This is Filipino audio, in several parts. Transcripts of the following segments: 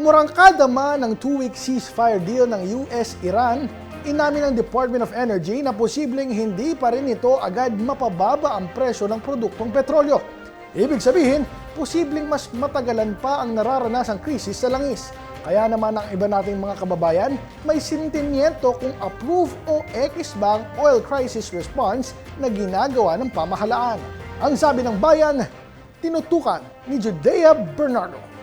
Umurangkada man ng 2-week ceasefire deal ng US-Iran, inamin ng Department of Energy na posibleng hindi pa rin ito agad mapababa ang presyo ng produktong petrolyo. Ibig sabihin, posibleng mas matagalan pa ang nararanasang krisis sa langis. Kaya naman ang iba nating mga kababayan, may sentimiento kung approve o X ba ang oil crisis response na ginagawa ng pamahalaan. Ang sabi ng bayan, tinutukan ni Judea Bernardo.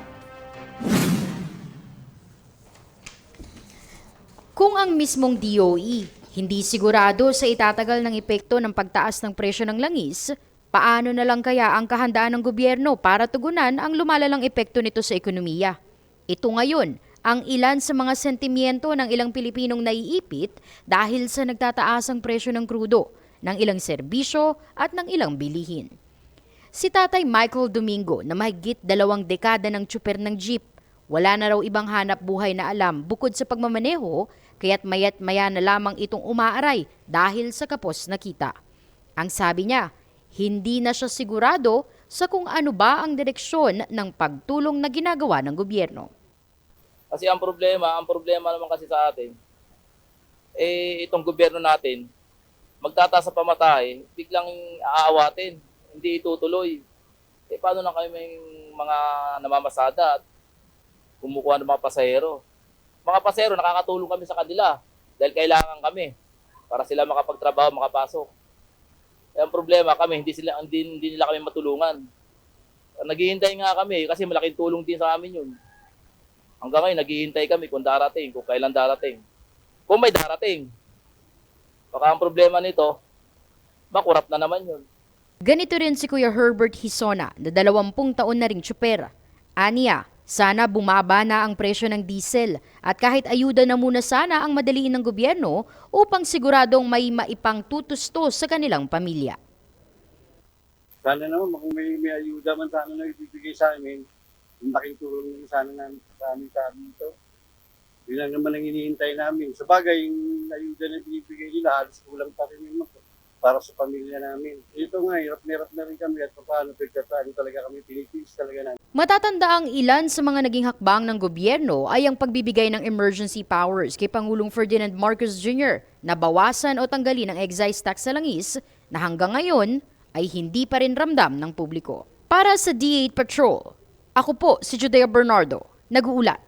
Kung ang mismong DOE hindi sigurado sa itatagal ng epekto ng pagtaas ng presyo ng langis, paano na lang kaya ang kahandaan ng gobyerno para tugunan ang lumalalang epekto nito sa ekonomiya? Ito ngayon ang ilan sa mga sentimiento ng ilang Pilipinong naiipit dahil sa nagtataasang presyo ng krudo, ng ilang serbisyo at ng ilang bilihin. Si Tatay Michael Domingo na mahigit 2 dekada ng tsuper ng jeep, wala na raw ibang hanap buhay na alam bukod sa pagmamaneho, kaya't mayat-maya na lamang itong umaaray dahil sa kapos na kita. Ang sabi niya, hindi na siya sigurado sa kung ano ba ang direksyon ng pagtulong na ginagawa ng gobyerno. Kasi ang problema naman kasi sa atin, itong gobyerno natin, magtataas sa pamasahe, biglang aawatin, hindi itutuloy. Paano na kami may mga namamasada at kumukuha ng mga pasahero? Mga pasahero, nakakatulong kami sa kanila dahil kailangan kami para sila makapagtrabaho, makapasok. Ang problema kami, hindi nila kami matulungan. Naghihintay nga kami kasi malaking tulong din sa amin yun. Hanggang ngayon, naghihintay kami kung darating, kung kailan darating. Kung may darating. Baka ang problema nito, makurap na naman yun. Ganito rin si Kuya Herbert Hisona na 20 taon na ring tsuper. Aniya, sana bumaba na ang presyo ng diesel at kahit ayuda na muna sana ang madaliin ng gobyerno upang siguradong may maipang tutusto sa kanilang pamilya. Sana naman kung may ayuda man sana na ibibigay sa amin, yung laking tulong naman sana sa amin ito. Yun lang naman ang hinihintay namin. Sa bagay, yung ayuda na binibigay nila, halos kulang pa rin naman para sa pamilya namin. Ito nga, hirap na rin kami at paano talaga kami pinipis talaga namin. Matatanda ang ilan sa mga naging hakbang ng gobyerno ay ang pagbibigay ng emergency powers kay Pangulong Ferdinand Marcos Jr. na bawasan o tanggalin ang excise tax sa langis na hanggang ngayon ay hindi pa rin ramdam ng publiko. Para sa D8 Patrol, ako po si Judea Bernardo, nag-uulat.